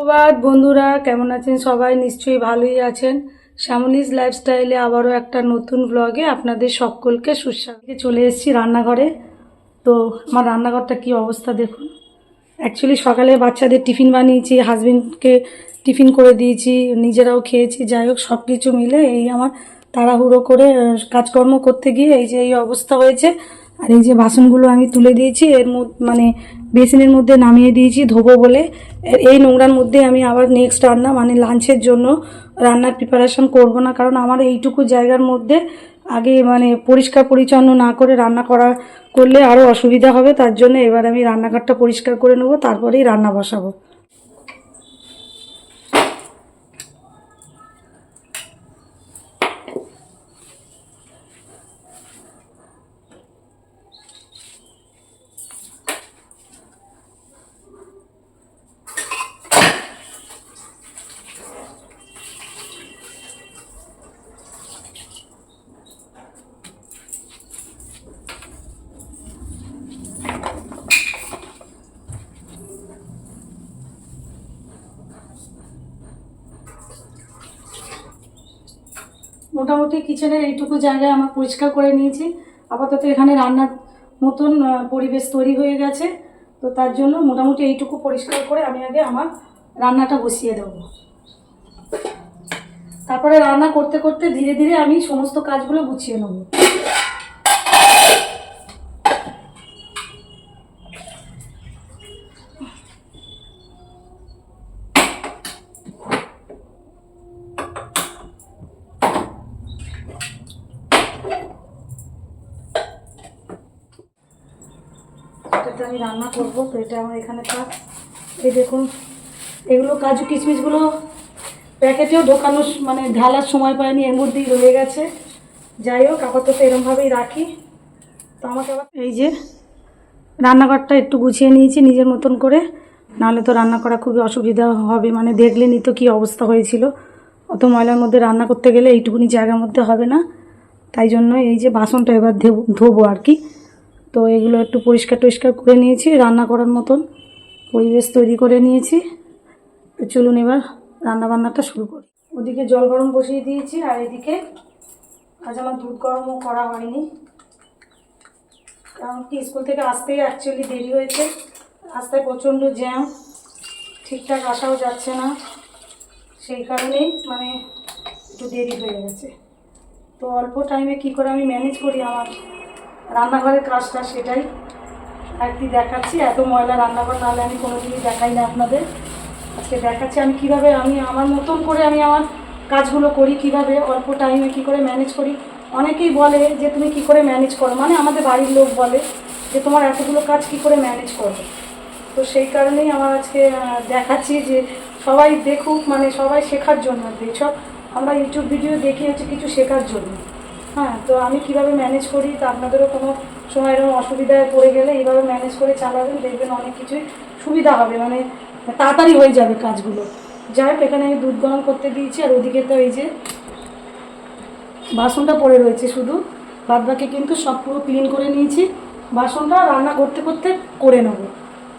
সুপ্রভাত বন্ধুরা, কেমন আছেন সবাই? নিশ্চয়ই ভালোই আছেন। শ্যামলিস লাইফস্টাইলে আবারও একটা নতুন ব্লগে আপনাদের সকলকে সুস্বাগত। চলে এসেছি রান্নাঘরে। তো আমার রান্নাঘরটা কি অবস্থা দেখুন। অ্যাকচুয়ালি সকালে বাচ্চাদের টিফিন বানিয়েছি, হাজবেন্ডকে টিফিন করে দিয়েছি, নিজেরাও খেয়েছি। যাই হোক, সব কিছু মিলে এই আমার তাড়াহুড়ো করে কাজকর্ম করতে গিয়ে এই যে এই অবস্থা হয়েছে। আর এই যে বাসনগুলো আমি তুলে দিয়েছি, এর মধ্যে মানে বেসিনের মধ্যে নামিয়ে দিয়েছি ধোবো বলে। এই নোংরার মধ্যে আমি আবার নেক্সট রান্না মানে লাঞ্চের জন্য রান্নার প্রিপারেশন করব না, কারণ আমার এইটুকু জায়গার মধ্যে আগে মানে পরিষ্কার পরিচ্ছন্ন না করে রান্না করলে আরও অসুবিধা হবে। তার জন্য এবার আমি রান্নাঘরটা পরিষ্কার করে নেবো, তারপরেই রান্না বসাবো। মোটামুটি কিচেনের এইটুকু জায়গায় আমার পরিষ্কার করে নিয়েছি। আপাতত এখানে রান্নার মতন পরিবেশ তৈরি হয়ে গেছে। তো তার জন্য মোটামুটি এইটুকু পরিষ্কার করে আমি আগে আমার রান্নাটা বসিয়ে দেবো। তারপরে রান্না করতে করতে ধীরে ধীরে আমি সমস্ত কাজগুলো গুছিয়ে নেব। এটাতে আমি রান্না করব, তো এটা আমার এখানে থাক। এই দেখুন, এগুলো কাজু কিশমিশগুলো প্যাকেটেও ঢোকানোর মানে ঢালার সময় পায়নি, এর মধ্যেই রয়ে গেছে। যাই হোক, আপাতত এরমভাবেই রাখি। তো আমাকে আবার এই যে রান্নাঘরটা একটু গুছিয়ে নিয়েছি নিজের মতন করে, নাহলে তো রান্না করা খুবই অসুবিধা হবে। মানে দেখলেনই তো কী অবস্থা হয়েছিল। অত ময়লার মধ্যে রান্না করতে গেলে এইটুকুনি জায়গার মধ্যে হবে না। তাই জন্য এই যে বাসনটা এবার ধোবো আর কি। তো এগুলো একটু পরিষ্কার টরিষ্কার করে নিয়েছি, রান্না করার মতন পরিবেশ তৈরি করে নিয়েছি। তো চলুন এবার রান্নাবান্নাটা শুরু করি। ওদিকে জল গরম বসিয়ে দিয়েছি, আর এদিকে আজ আমার দুধ গরমও করা হয়নি, কারণ কি স্কুল থেকে আসতেই অ্যাকচুয়ালি দেরি হয়েছে। রাস্তায় প্রচণ্ড জ্যাম, ঠিকঠাক আসাও যাচ্ছে না, সেই কারণেই মানে একটু দেরি হয়ে গেছে। তো অল্প টাইমে কী করে আমি ম্যানেজ করি আমার রান্নাঘরের কাজটা, সেটাই আর কি দেখাচ্ছি। এত ময়লা রান্নাঘর নাহলে আমি কোনো দিনই দেখাই না আপনাদের। আজকে দেখাচ্ছি আমি কীভাবে আমি আমার মতন করে আমি আমার কাজগুলো করি, কিভাবে অল্প টাইমে কী করে ম্যানেজ করি। অনেকেই বলে যে তুমি কী করে ম্যানেজ করো, মানে আমাদের বাড়ির লোক বলে যে তোমার এতগুলো কাজ কী করে ম্যানেজ করো। তো সেই কারণেই আমার আজকে দেখাচ্ছি যে সবাই দেখুক, মানে সবাই শেখার জন্য। এইসব আমরা ইউটিউব ভিডিও দেখি হচ্ছে কিছু শেখার জন্য। হ্যাঁ, তো আমি কিভাবে ম্যানেজ করি, তা আপনাদেরও কোনো সময় এরকম অসুবিধায় পড়ে গেলে এইভাবে ম্যানেজ করে চালাবেন, দেখবেন অনেক কিছুই সুবিধা হবে, মানে তাড়াতাড়ি হয়ে যাবে কাজগুলো। যাই হোক, এখানে আমি দুধ গরম করতে দিয়েছি, আর ওদিকে তো এই যে বাসনটা পড়ে রয়েছে শুধু, বাদবাকি কিন্তু সব পুরো ক্লিন করে নিয়েছি। বাসনটা রান্না করতে করতে করে নেবো,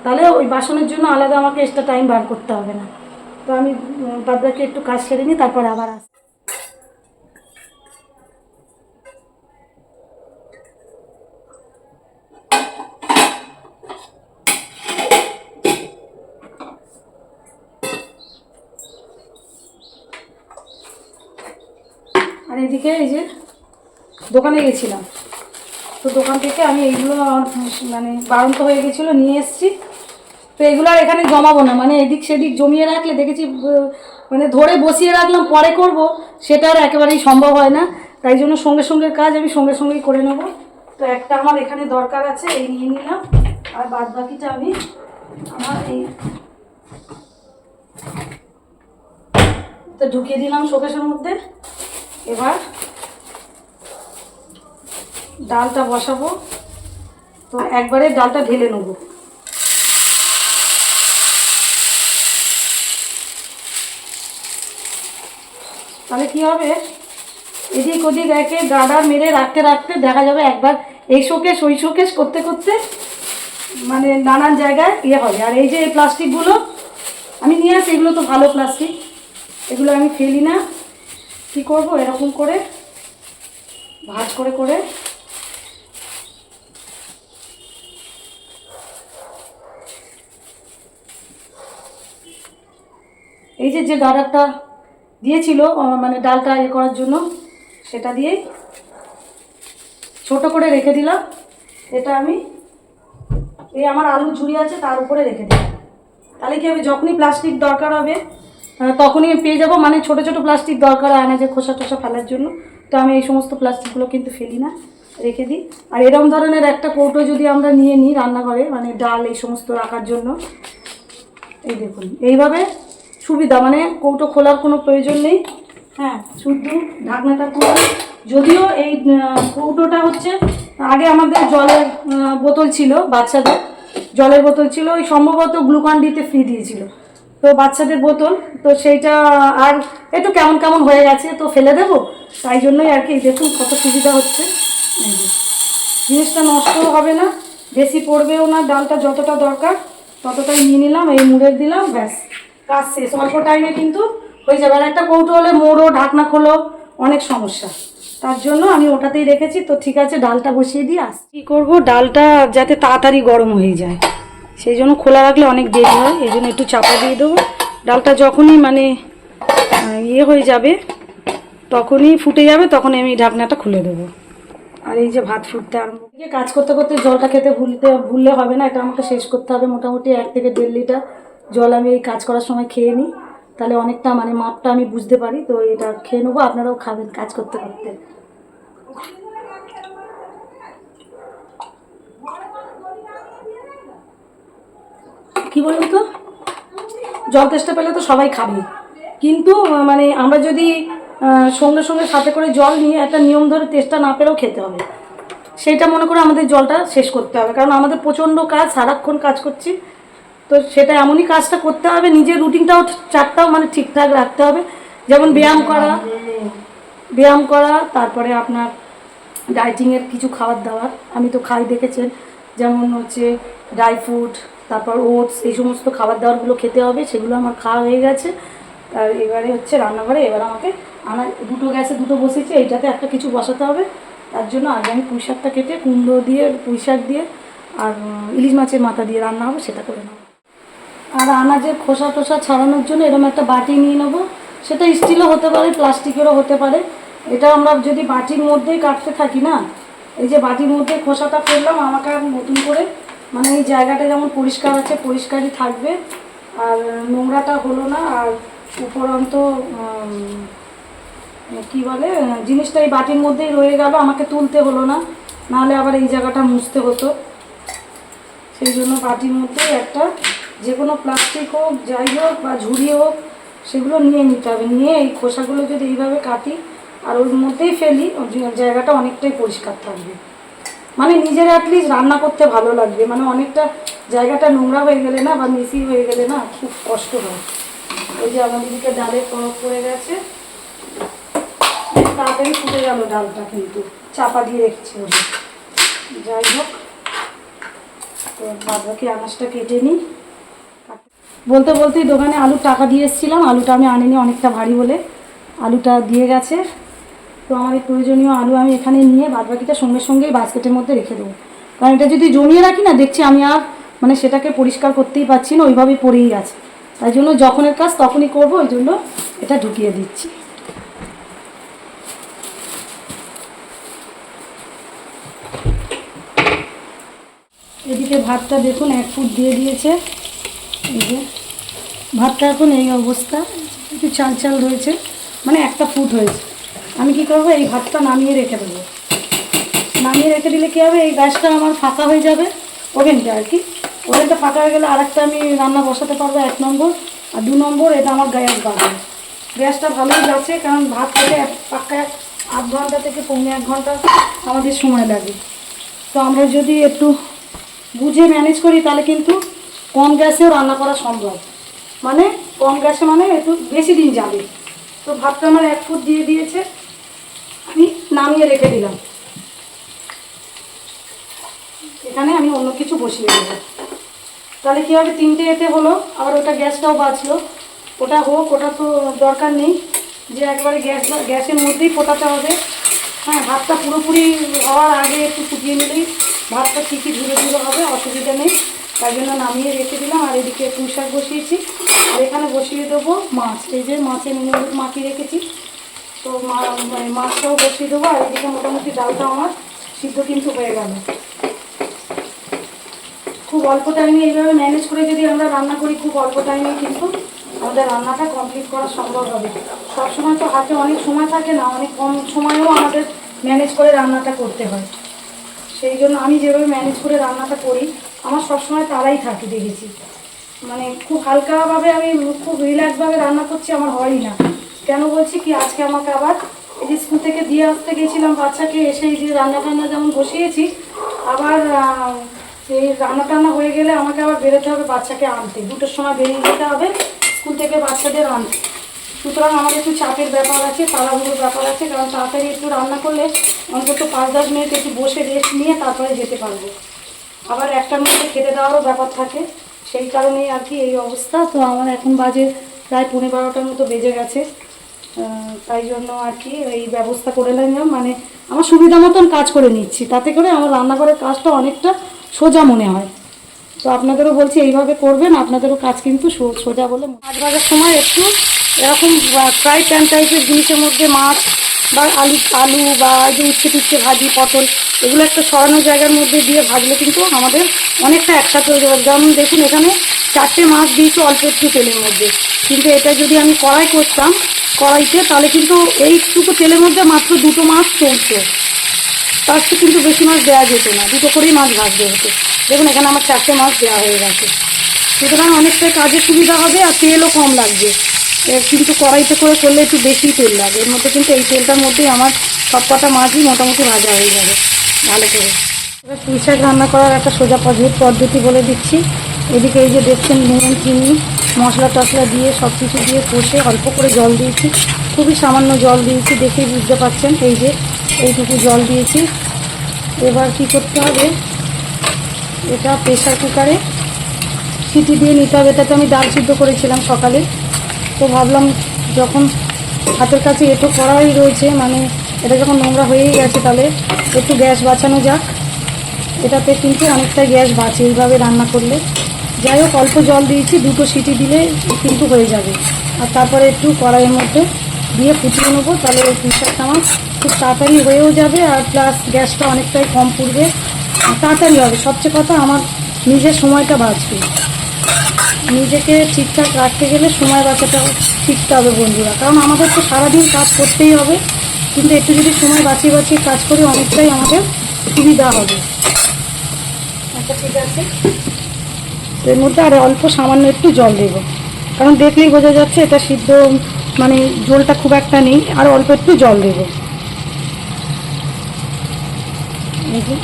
তাহলে ওই বাসনের জন্য আলাদা আমাকে এক্সট্রা টাইম বার করতে হবে না। তো আমি বাদবাকি একটু কাজ সেরে নিই, তারপর আবার আসি। আর এদিকে এই যে দোকানে গেছিলাম, তো দোকান থেকে আমি এইগুলো মানে বাড়ন্ত হয়ে গেছিলো নিয়ে এসেছি। তো এগুলো আর এখানে জমাবো না, মানে এদিক সেদিক জমিয়ে রাখলে দেখেছি মানে ধরে বসিয়ে রাখলাম পরে করব, সেটা আর একেবারেই সম্ভব হয় না। তাই জন্য সঙ্গে সঙ্গে কাজ আমি সঙ্গে সঙ্গেই করে নেব। তো একটা আমার এখানে দরকার আছে, এই নিয়ে নিলাম, আর বাদ বাকিটা আমি আমার এই তো ঢুকিয়ে দিলাম শোকেসের মধ্যে। এবার ডালটা বসাবো, তো একবারে ডালটা ঢেলে নেব। তাহলে কী হবে, এদিক ওদিক একে গার্ডার মেরে রাখতে রাখতে দেখা যাবে একবার এই শোকেস ওই শোকেস করতে করতে মানে নানান জায়গায় ইয়ে হবে। আর এই যে এই প্লাস্টিকগুলো আমি নিয়ে আসি, এগুলো তো ভালো প্লাস্টিক, এগুলো আমি ফেলি না। কী করব, এরকম করে ভাঁজ করে করে এই যে গার্ডারটা দিয়েছিল মানে ডালটা ইয়ে করার জন্য, সেটা দিয়েই ছোট করে রেখে দিলাম। এটা আমি এই আমার আলু ঝুড়ি আছে তার উপরে রেখে দিলাম। তাহলে কি হবে, যখনই প্লাস্টিক দরকার হবে তখনই পেয়ে যাব। মানে ছোট ছোট প্লাস্টিক দরকার হয় না যে খোসা টোসা ফেলার জন্য, তো আমি এই সমস্ত প্লাস্টিকগুলো কিন্তু ফেলি না, রেখে দিই। আর এরকম ধরনের একটা কৌটো যদি আমরা নিয়ে নিই রান্নাঘরে, মানে ডাল এই সমস্ত রাখার জন্য, এই দেখুন এইভাবে সুবিধা, মানে কৌটো খোলার কোনো প্রয়োজন নেই। হ্যাঁ, শুধু ঢাকনাটা খুলে, যদিও এই কৌটোটা হচ্ছে আগে আমাদের জলের বোতল ছিল, বাচ্চাদের জলের বোতল ছিল, ওই সম্ভবত গ্লুকন ডিতে ফ্রি দিয়েছিল, তো বাচ্চাদের বোতল, তো সেইটা আর একটু কেমন কেমন হয়ে গেছে, তো ফেলে দেবো, তাই জন্যই আর কি। দেখুন কত সুবিধা হচ্ছে, জিনিসটা নষ্টও হবে না, বেশি পড়বেও না, ডালটা যতটা দরকার ততটাই নিয়ে নিলাম, এই মুড়ে দিলাম, ব্যাস কাজ শেষ। অল্প টাইমে কিন্তু হয়ে যাবে। আর একটা কৌটো হলে মোড়ো ঢাকনা খোলো অনেক সমস্যা, তার জন্য আমি ওটাতেই রেখেছি। তো ঠিক আছে, ডালটা বসিয়ে দিয়ে আসি। কী করবো, ডালটা যাতে তাড়াতাড়ি গরম হয়ে যায়, সেই জন্য খোলা রাখলে অনেক দেরি হয়, এই জন্য একটু চাপা দিয়ে দেবো। ডালটা যখনই মানে ইয়ে হয়ে যাবে, তখনই ফুটে যাবে, তখন আমি ঢাকনাটা খুলে দেবো। আর এই যে ভাত ফুটতে আরম্ভ, কাজ করতে করতে জলটা খেতে ভুললে হবে না, এটা আমাকে শেষ করতে হবে। মোটামুটি 1 থেকে 1.5 লিটার জল আমি এই কাজ করার সময় খেয়ে নিই, তাহলে অনেকটা মানে মাপটা আমি বুঝতে পারি। তো এটা খেয়ে নেবো, আপনারাও খাবেন কাজ করতে করতে। কি বলুন তো, জল তেষ্টা পেলে তো সবাই খাবে, কিন্তু মানে আমরা যদি সঙ্গে সঙ্গে সাথে করে জল নিয়ে একটা নিয়ম ধরে তেষ্টা না পেলেও খেতে হবে, সেইটা মনে করে আমাদের জলটা শেষ করতে হবে। কারণ আমাদের প্রচণ্ড কাজ, সারাক্ষণ কাজ করছি, তো সেটা এমনই কাজটা করতে হবে, নিজের রুটিনটাও চারটাও মানে ঠিকঠাক রাখতে হবে। যেমন ব্যায়াম করা, তারপরে আপনার ডায়েটিংয়ের কিছু খাবার দাবার আমি তো খাই, দেখেছেন, যেমন হচ্ছে ড্রাই ফ্রুট, তারপর ওটস, এই সমস্ত খাবার দাবারগুলো খেতে হবে, সেগুলো আমার খাওয়া হয়ে গেছে। আর এবারে হচ্ছে রান্নাঘরে, এবার আমাকে আমার দুটো গ্যাসে দুটো বসেছি, এইটাতে একটা কিছু বসাতে হবে। তার জন্য আগে আমি পুঁই শাকটা কেটে, কুমড়ো দিয়ে, পুঁই শাক দিয়ে আর ইলিশ মাছের মাথা দিয়ে রান্না হবে, সেটা করে নেবো। আর আনাজের খোসা টোসা ছাড়ানোর জন্য এরকম একটা বাটি নিয়ে নেবো, সেটা স্টিলও হতে পারে, প্লাস্টিকেরও হতে পারে। এটা আমরা যদি বাটির মধ্যেই কাটতে থাকি না, এই যে বাটির মধ্যে খোসাটা ফেললাম, আমাকে আর নতুন করে মানে এই জায়গাটা যেমন পরিষ্কার আছে পরিষ্কারই থাকবে, আর নোংরাটা হলো না, আর উপরন্ত কি বলে জিনিসটা এই বাটির মধ্যেই রয়ে গেল, আমাকে তুলতে হলো না, নাহলে আবার এই জায়গাটা মুছতে হতো। সেই জন্য বাটির মধ্যে একটা যে কোনো প্লাস্টিক হোক, যাই হোক, বা ঝুড়ি হোক, সেগুলো নিয়ে নিতে হবে। নিয়ে এই খোসাগুলো যদি এইভাবে কাটি আর ওর মধ্যেই ফেলি, জায়গাটা অনেকটাই পরিষ্কার থাকবে, মানে নিজের অ্যাটলিস্ট রান্না করতে ভালো লাগবে। মানে অনেকটা জায়গাটা নোংরা হয়ে গেলে না, বা মেসি হয়ে গেলে না, খুব কষ্ট হয়। ওই যে আমাদের দিকে ডালের তরফ পড়ে গেছে, তাড়াতাড়ি ফুটে গেল ডালটা, কিন্তু চাপা দিয়ে রেখেছি ওটা। যাই হোক, তো বাদবাকি আনাজটা কেটে নিই। বলতে বলতেই দোকানে আলুর টাকা দিয়ে এসেছিলাম, আলুটা আমি আনিনি, অনেকটা ভারী বলে আলুটা দিয়ে গেছে। তো আমার এই প্রয়োজনীয় আলু আমি এখানে নিয়ে বাদবাকিটা সঙ্গে সঙ্গেই বাস্কেটের মধ্যে রেখে দেবো। কারণ এটা যদি জমিয়ে রাখি না, দেখছি আমি আর মানে সেটাকে পরিষ্কার করতেই পারছি না, ওইভাবেই পড়েই আছে। তাই জন্য যখনের কাজ তখনই করবো, ওই জন্য এটা ঢুকিয়ে দিচ্ছি। এদিকে ভাতটা দেখুন 1 ফুট দিয়ে দিয়েছে, এই যে ভাতটা এখন এই অবস্থা, একটু চাল চাল রয়েছে, মানে 1টা ফুট হয়েছে। আমি কি করব, এই ভাতটা নামিয়ে রেখে দেবো। নামিয়ে রেখে দিলে কী হবে, এই গ্যাসটা আমার ফাঁকা হয়ে যাবে, ওভেনটা আর কি, ওভেনটা ফাঁকা হয়ে গেলে আরেকটা আমি রান্না বসাতে পারবো 1 নম্বর। আর 2 নম্বর, এটা আমার গ্যাস বাড়বে, গ্যাসটা ভালোই যাচ্ছে, কারণ ভাত খেতে পাক্কায় 8 ঘন্টা থেকে পৌনে 1 ঘন্টা আমাদের সময় লাগে। তো আমরা যদি একটু বুঝে ম্যানেজ করি, তাহলে কিন্তু কম গ্যাসেও রান্না করা সম্ভব, মানে কম গ্যাসে মানে একটু বেশি দিন যাবে। তো ভাতটা আমার 1 ফুট দিয়ে দিয়েছে, আমি নামিয়ে রেখে দিলাম। এখানে আমি অন্য কিছু বসিয়ে দেবো। তাহলে কী হবে, 3টে এতে হলো, আবার ওটা গ্যাসটাও বাঁচলো। ওটা হোক, ওটা তো দরকার নেই যে একবারে গ্যাসের মধ্যেই ফোটাতে হবে। হ্যাঁ, ভাতটা পুরোপুরি হওয়ার আগে একটু ফুটিয়ে নিলেই ভাতটা ঠিকই ধীরে ধীরে হবে, অসুবিধা নেই। তাই জন্য নামিয়ে রেখে দিলাম। আর এদিকে পুঁই শাক বসিয়েছি, আর এখানে বসিয়ে দেবো মাছ। এই যে মাছের নুন মাখিয়ে রেখেছি, তো মাছটাও বসিয়ে দেবো। আর এদিকে মোটামুটি ডালটা আমার সিদ্ধ কিন্তু হয়ে গেল। খুব অল্প টাইমে এইভাবে ম্যানেজ করে যদি আমরা রান্না করি, খুব অল্প টাইমে কিন্তু আমাদের রান্নাটা কমপ্লিট করা সম্ভব হবে। সবসময় তো হাতে অনেক সময় থাকে না, অনেক কম সময়েও আমাদের ম্যানেজ করে রান্নাটা করতে হয়। সেই জন্য আমি যেভাবে ম্যানেজ করে রান্নাটা করি, আমার সবসময় তারাই থাকি দেখেছি। মানে খুব হালকাভাবে আমি খুব রিল্যাক্সভাবে রান্না করছি, আমার হয়ই না। কেন বলছি কি, আজকে আমাকে আবার এই যে স্কুল থেকে দিয়ে আসতে গেছিলাম বাচ্চাকে, এসে এই যে রান্না টান্না যেমন বসিয়েছি, আবার এই রান্না টান্না হয়ে গেলে আমাকে আবার বেরোতে হবে বাচ্চাকে আনতে। 2টোর সময় বেরিয়ে যেতে হবে স্কুল থেকে বাচ্চাদের আনতে। সুতরাং আমার একটু চাপের ব্যাপার আছে, তাড়াহুড়োর ব্যাপার আছে, কারণ তাড়াতাড়ি একটু রান্না করলে অন্তত 5-10 মিনিট একটু বসে রেস্ট নিয়ে তারপরে যেতে পারবো। আবার 1টার মধ্যে খেতে দেওয়ারও ব্যাপার থাকে, সেই কারণেই আর কি এই অবস্থা। তো আমার এখন বাজে প্রায় 11:15টার মতো বেজে গেছে। তাই জন্য আর কি এই ব্যবস্থা করে নিলাম, মানে আমার সুবিধা মতন কাজ করে নিচ্ছি, তাতে করে আমার রান্নাঘরের কাজটা অনেকটা সোজা মনে হয়। তো আপনাদেরও বলছি এইভাবে করবেন, আপনাদেরও কাজ কিন্তু সোজা বলে। মাছ ভাজার সময় একটু এরকম ফ্রাই প্যান টাইপের জিনিসের মধ্যে মাছ বা আলু বা যে উচ্ছে টুচ্ছে ভাজি, পটল, এগুলো একটা সরানো জায়গার মধ্যে দিয়ে ভাজলে কিন্তু আমাদের অনেকটা একসাথে হয়ে যাবে। যেমন দেখুন এখানে 4টে মাছ দিয়েছি অল্প একটু তেলের মধ্যে, কিন্তু এটা যদি আমি কড়াই করতাম কড়াইতে, তাহলে কিন্তু এইটুকু তেলের মধ্যে মাত্র 2টো মাছ চলতো, তার চেয়ে কিন্তু বেশি মাছ দেওয়া যেত না, 2টো করেই মাছ ভাজতে হতো। দেখুন এখানে আমার 4টে মাছ দেওয়া হয়ে গেছে। সুতরাং অনেকটাই কাজে সুবিধা হবে, আর তেলও কম লাগবে। কিন্তু কড়াইতে করে করলে একটু বেশি তেল লাগে এর মধ্যে, কিন্তু এই তেলটার মধ্যেই আমার সব কটা মাছই মোটামুটি ভাজা হয়ে যাবে ভালো করে। এবার পুঁই শাক রান্না করার একটা সোজা পদ্ধতি বলে দিচ্ছি। এদিকে এই যে দেখছেন নুন, চিনি, মশলা টশলা দিয়ে সব কিছু দিয়ে কষে অল্প করে জল দিয়েছি, খুবই সামান্য জল দিয়েছি, দেখেই বুঝতে পারছেন। এই যে এইটুকু জল দিয়েছি। এবার কি করতে হবে, এটা প্রেসার কুকারে সিটি দিয়ে নিতে হবে। এটাতে আমি ডাল সিদ্ধ করেছিলাম সকালে, তো ভাবলাম যখন হাতের কাছে এঁটো কড়াই রয়েছে, মানে এটা যখন নোংরা হয়েই গেছে, তাহলে একটু গ্যাস বাঁচানো যাক। এটাতে কিন্তু অনেকটা গ্যাস বাঁচে এইভাবে রান্না করলে। যাই হোক, অল্প জল দিয়েছি, 2টো সিটি দিলে কিন্তু হয়ে যাবে। আর তারপরে একটু কড়াইয়ের মধ্যে দিয়ে ফুটিয়ে নেবো, তাহলে ওই পুঁই শাকটা আমার খুব তাড়াতাড়ি হয়েও যাবে, আর প্লাস গ্যাসটা অনেকটাই কম পুড়বে, তাড়াতাড়ি হবে। সবচেয়ে কথা, আমার নিজের সময়টা বাঁচবে। নিজেকে ঠিকঠাক রাখতে গেলে সময় বাঁচাটা শিখতে হবে বন্ধুরা, কারণ আমাদের তো সারাদিন কাজ করতেই হবে, কিন্তু একটু যদি সময় বাঁচিয়ে বাঁচিয়ে কাজ করি, অনেকটাই আমাদের সুবিধা হবে। আচ্ছা ঠিক আছে, এর মধ্যে আর অল্প সামান্য একটু জল দেবো, কারণ দেখলেই বোঝা যাচ্ছে এটা সিদ্ধ, মানে ঝোলটা খুব একটা নেই, আর অল্প একটু জল দেবো,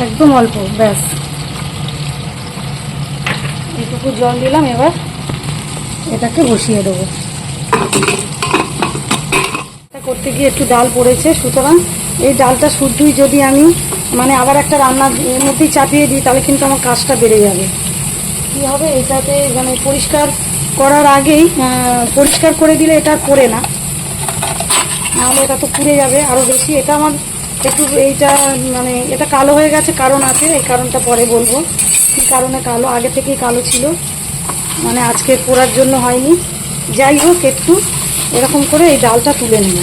একদম অল্প, ব্যাস এইটুকু জল দিলাম। এবার এটাকে বসিয়ে দেবো। এটা করতে গিয়ে একটু ডাল পড়েছে, সুতরাং এই ডালটা শুদ্ধই যদি আমি মানে আবার একটা রান্নার মধ্যেই চাপিয়ে দিই, তাহলে কিন্তু আমার কাজটা বেড়ে যাবে। কী হবে, এটাতে মানে পরিষ্কার করার আগেই পরিষ্কার করে দিলে এটা পড়ে না, নাহলে এটা তো পুড়ে যাবে আরও বেশি। এটা আমার একটু এইটা মানে এটা কালো হয়ে গেছে, কারণ আছে, এই কারণটা পরে বলবো কী কারণে কালো। আগে থেকেই কালো ছিল, মানে আজকে পোড়ার জন্য হয়নি। যাই হোক, একটু এরকম করে এই ডালটা তুলে নেব,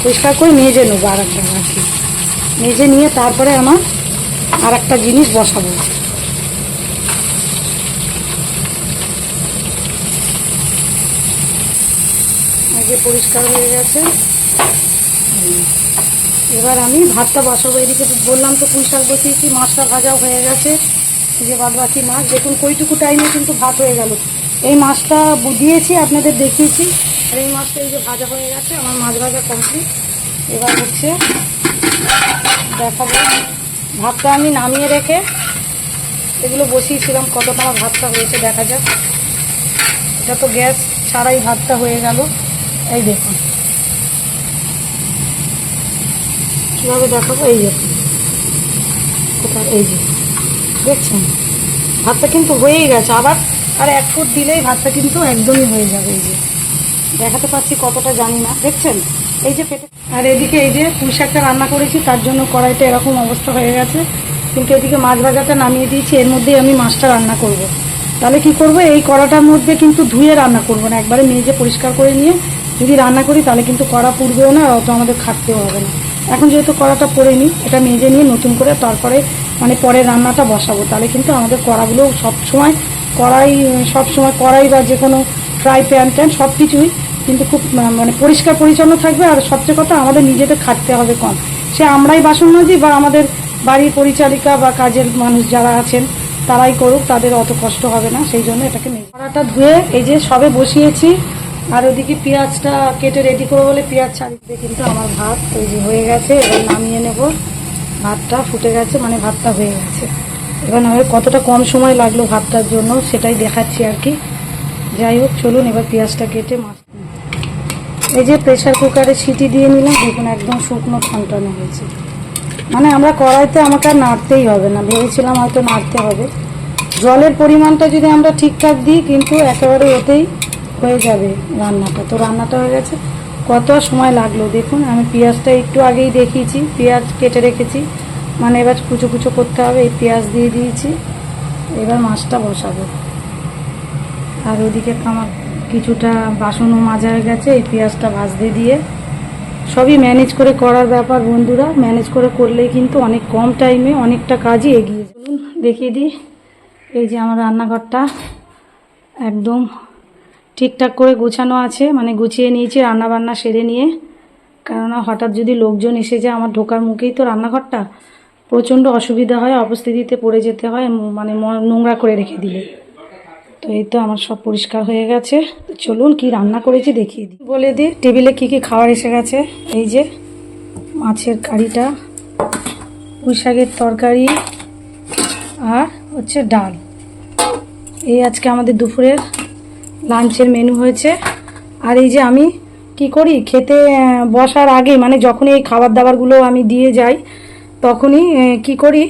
পরিষ্কার করে মেজে নেবো আর একটা আর কি, মেজে নিয়ে তারপরে আমার আর একটা জিনিস বসাবো। আগে পরিষ্কার হয়ে গেছে। এবার আমি ভাতটা বসাবো। এদিকে বললাম তো পুঁই শাক বসিয়েছি, মাছটা ভাজাও হয়ে গেছে, যে বাদ বাকি মাছ দেখুন কইটুকু টাইমে কিন্তু ভাত হয়ে গেল। এই মাছটা দিয়েছি, আপনাদের দেখিয়েছি, আর এই মাছটা এই যে ভাজা হয়ে গেছে, আমার মাছ ভাজা কমপ্লিট। এবার হচ্ছে দেখাবো ভাতটা আমি নামিয়ে রেখে এগুলো বসিয়েছিলাম, কতটা আমার ভাতটা হয়েছে দেখা যাক। এটা তো গ্যাস ছাড়াই ভাতটা হয়ে গেল। এই দেখুন কীভাবে দেখাবো, এই দেখুন কোথায়, এই যে দেখছেন। ভাতটা কিন্তু হয়েই গেছে, আবার আর 1 ফুট দিলেই ভাতটা কিন্তু একদমই হয়ে যাবে। এই যে দেখাতে পাচ্ছি কতটা জানি না, দেখছেন এই যে পেটে। আর এদিকে এই যে পুঁই শাকটা রান্না করেছি, তার জন্য কড়াইটা এরকম অবস্থা হয়ে গেছে। কিন্তু এদিকে মাছ ভাজাটা নামিয়ে দিয়েছি, এর মধ্যেই আমি মাছটা রান্না করব। তাহলে কি করব, এই কড়াটার মধ্যে কিন্তু ধুয়ে রান্না করব না, একবারে মেজে পরিষ্কার করে নিয়ে যদি রান্না করি তাহলে কিন্তু কড়া পুড়বেও না, অত আমাদের খাটতেও হবে না। এখন যেহেতু কড়াটা পরে নিই, এটা মেজে নিয়ে নতুন করে তারপরে মানে পরে রান্নাটা বসাবো, তাহলে কিন্তু আমাদের কড়াগুলো সবসময় কড়াই বা যে কোনো ফ্রাই প্যান সব কিছুই কিন্তু খুব মানে পরিষ্কার পরিচ্ছন্ন থাকবে। আর সবচেয়ে কথা, আমাদের নিজেদের খাটতে হবে কম, সে আমরাই বাসন মাজি বা আমাদের বাড়ির পরিচারিকা বা কাজের মানুষ যারা আছেন তারাই করুক, তাদের অত কষ্ট হবে না। সেই জন্য এটাকে কড়াটা ধুয়ে এই যে সবে বসিয়েছি। আর ওদিকে পেঁয়াজটা কেটে রেডি করে বলে পেঁয়াজ ছাড়িয়ে কিন্তু আমার ভাত তৈরি হয়ে গেছে। এবার নামিয়ে নেব। ভাতটা ফুটে গেছে, মানে ভাতটা হয়ে গেছে। এবার আমাদের কতটা কম সময় লাগলো ভাতটার জন্য সেটাই দেখাচ্ছি আর কি। যাই হোক, চলুন এবার পেঁয়াজটা কেটে মাছ। এই যে প্রেসার কুকারে সিটি দিয়ে নিলাম, দেখুন একদম শুকনো ঠনঠনে হয়েছে। মানে আমরা কড়াইতে আমাকে আর নাড়তেই হবে না, ভেবেছিলাম হয়তো নাড়তে হবে। জলের পরিমাণটা যদি আমরা ঠিকঠাক দিই কিন্তু একেবারে ওতেই হয়ে যাবে রান্নাটা। তো রান্নাটা হয়ে গেছে। কত সময় লাগলো দেখুন। আমি পেঁয়াজটা একটু আগেই দেখিয়েছি, পেঁয়াজ কেটে রেখেছি, মানে এবার কুচো কুচো করতে হবে। এই পেঁয়াজ দিয়ে দিয়েছি, এবার মাছটা বসাবো। আর ওদিকে আমার কিছুটা বাসনও মাজা হয়ে গেছে, এই পেঁয়াজটা ভাজতে দিয়ে। সবই ম্যানেজ করে করার ব্যাপার বন্ধুরা, ম্যানেজ করে করলেই কিন্তু অনেক কম টাইমে অনেকটা কাজই এগিয়ে যায়। চলুন দেখিয়ে দিই। এই যে আমার রান্নাঘরটা একদম ঠিকঠাক করে গোছানো আছে, মানে গুছিয়ে নিয়েছি রান্নাবান্না সেরে নিয়ে। কেননা হঠাৎ যদি লোকজন এসে যায়, আমার ঢোকার মুখেই তো রান্নাঘরটা, প্রচণ্ড অসুবিধা হয়, অপস্থিতিতে পড়ে যেতে হয়, মানে নোংরা করে রেখে দিলে। তো এই তো আমার সব পরিষ্কার হয়ে গেছে। তো চলুন কি রান্না করেছি দেখিয়ে দিই, বলে দিই। টেবিলে কি কি খাবার এসে গেছে। এই যে মাছের কারিটা, পুঁই শাকের তরকারি, আর হচ্ছে ডাল। এই আজকে আমাদের দুপুরের লাঞ্চের মেনু হয়েছে। আর এই যে আমি কি করি, খেতে বসার আগে মানে যখনই এই খাবার দাবারগুলো আমি দিয়ে যাই তখনই কি করি,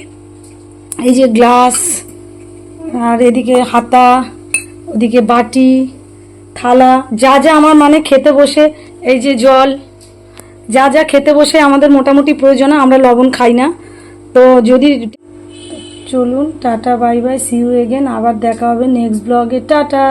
এই যে গ্লাস, আর এদিকে হাতা, ওদিকে বাটি, থালা, যা যা আমার মানে খেতে বসে, এই যে জল, যা যা খেতে বসে আমাদের মোটামুটি প্রয়োজন, আমরা লবণ খাই না। তো যদি চলুন, tata bye bye, see you again. আবার দেখা হবে নেক্সট ব্লগে। টাটা।